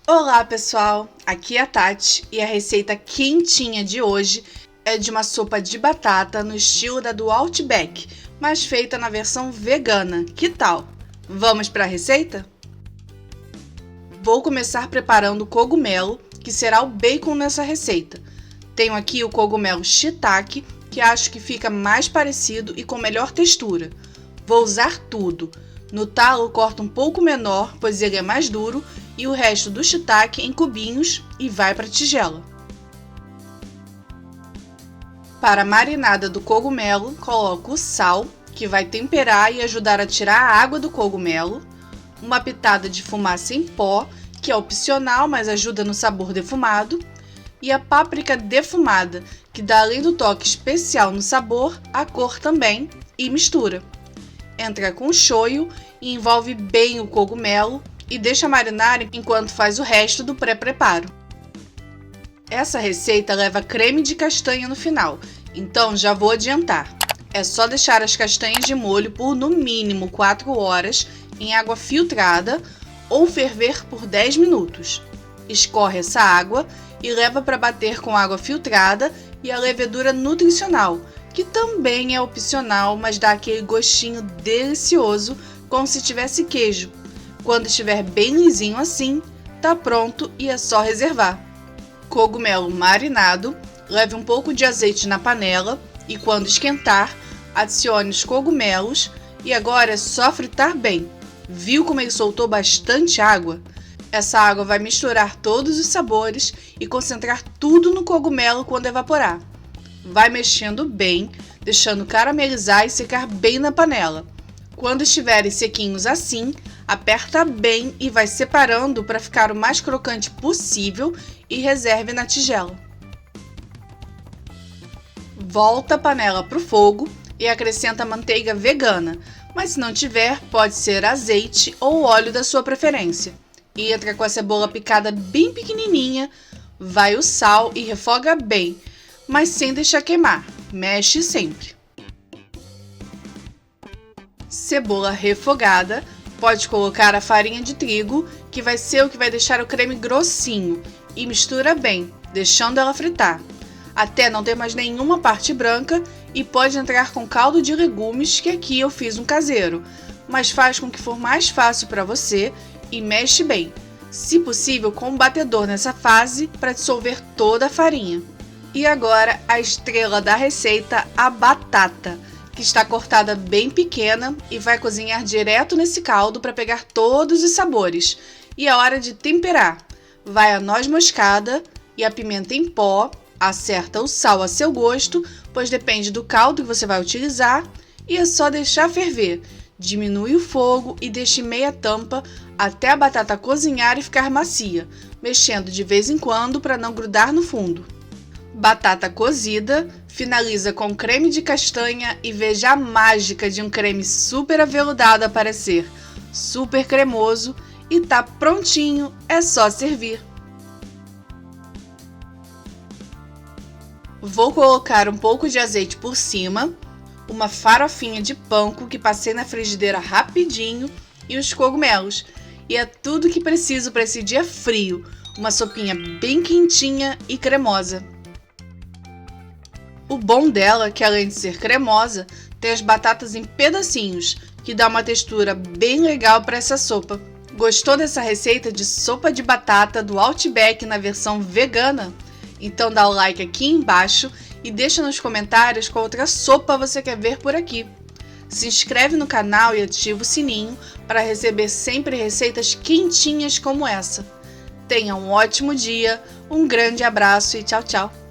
Olá pessoal, aqui é a Tati e a receita quentinha de hoje é de uma sopa de batata no estilo da do Outback, mas feita na versão vegana. Que tal? Vamos para a receita? Vou começar preparando o cogumelo, que será o bacon nessa receita. Tenho aqui o cogumelo shiitake, que acho que fica mais parecido e com melhor textura. Vou usar tudo. No talo corto um pouco menor, pois ele é mais duro, e o resto do shiitake em cubinhos e vai para a tigela. Para a marinada do cogumelo, coloco o sal, que vai temperar e ajudar a tirar a água do cogumelo, uma pitada de fumaça em pó, que é opcional, mas ajuda no sabor defumado, e a páprica defumada, que dá além do toque especial no sabor, a cor também, e mistura. Entra com shoyu e envolve bem o cogumelo e deixa marinar enquanto faz o resto do pré-preparo. Essa receita leva creme de castanha no final, então já vou adiantar. É só deixar as castanhas de molho por no mínimo 4 horas em água filtrada ou ferver por 10 minutos. Escorre essa água e leva para bater com água filtrada e a levedura nutricional, que também é opcional, mas dá aquele gostinho delicioso como se tivesse queijo. Quando estiver bem lisinho assim, tá pronto e é só reservar. Cogumelo marinado, leve um pouco de azeite na panela e quando esquentar, adicione os cogumelos e agora é só fritar bem. Viu como ele soltou bastante água? Essa água vai misturar todos os sabores e concentrar tudo no cogumelo quando evaporar. Vai mexendo bem, deixando caramelizar e secar bem na panela. Quando estiverem sequinhos assim, aperta bem e vai separando para ficar o mais crocante possível e reserve na tigela. Volta a panela para o fogo e acrescenta manteiga vegana, mas se não tiver, pode ser azeite ou óleo da sua preferência. Entra com a cebola picada bem pequenininha, vai o sal e refoga bem, mas sem deixar queimar, mexe sempre. Cebola refogada, pode colocar a farinha de trigo, que vai ser o que vai deixar o creme grossinho, e mistura bem, deixando ela fritar, até não ter mais nenhuma parte branca, e pode entrar com caldo de legumes, que aqui eu fiz um caseiro, mas faz com que for mais fácil para você e mexe bem, se possível com um batedor nessa fase para dissolver toda a farinha. E agora a estrela da receita, a batata, que está cortada bem pequena e vai cozinhar direto nesse caldo para pegar todos os sabores. E é hora de temperar. Vai a noz moscada e a pimenta em pó, acerta o sal a seu gosto, pois depende do caldo que você vai utilizar, e é só deixar ferver. Diminui o fogo e deixe meia tampa até a batata cozinhar e ficar macia, mexendo de vez em quando para não grudar no fundo. Batata cozida, finaliza com creme de castanha e veja a mágica de um creme super aveludado aparecer, super cremoso e tá prontinho, é só servir. Vou colocar um pouco de azeite por cima, uma farofinha de panko que passei na frigideira rapidinho e os cogumelos. E é tudo que preciso para esse dia frio, uma sopinha bem quentinha e cremosa. O bom dela é que, além de ser cremosa, tem as batatas em pedacinhos, que dá uma textura bem legal para essa sopa. Gostou dessa receita de sopa de batata do Outback na versão vegana? Então dá o like aqui embaixo e deixa nos comentários qual outra sopa você quer ver por aqui. Se inscreve no canal e ativa o sininho para receber sempre receitas quentinhas como essa. Tenha um ótimo dia, um grande abraço e tchau, tchau!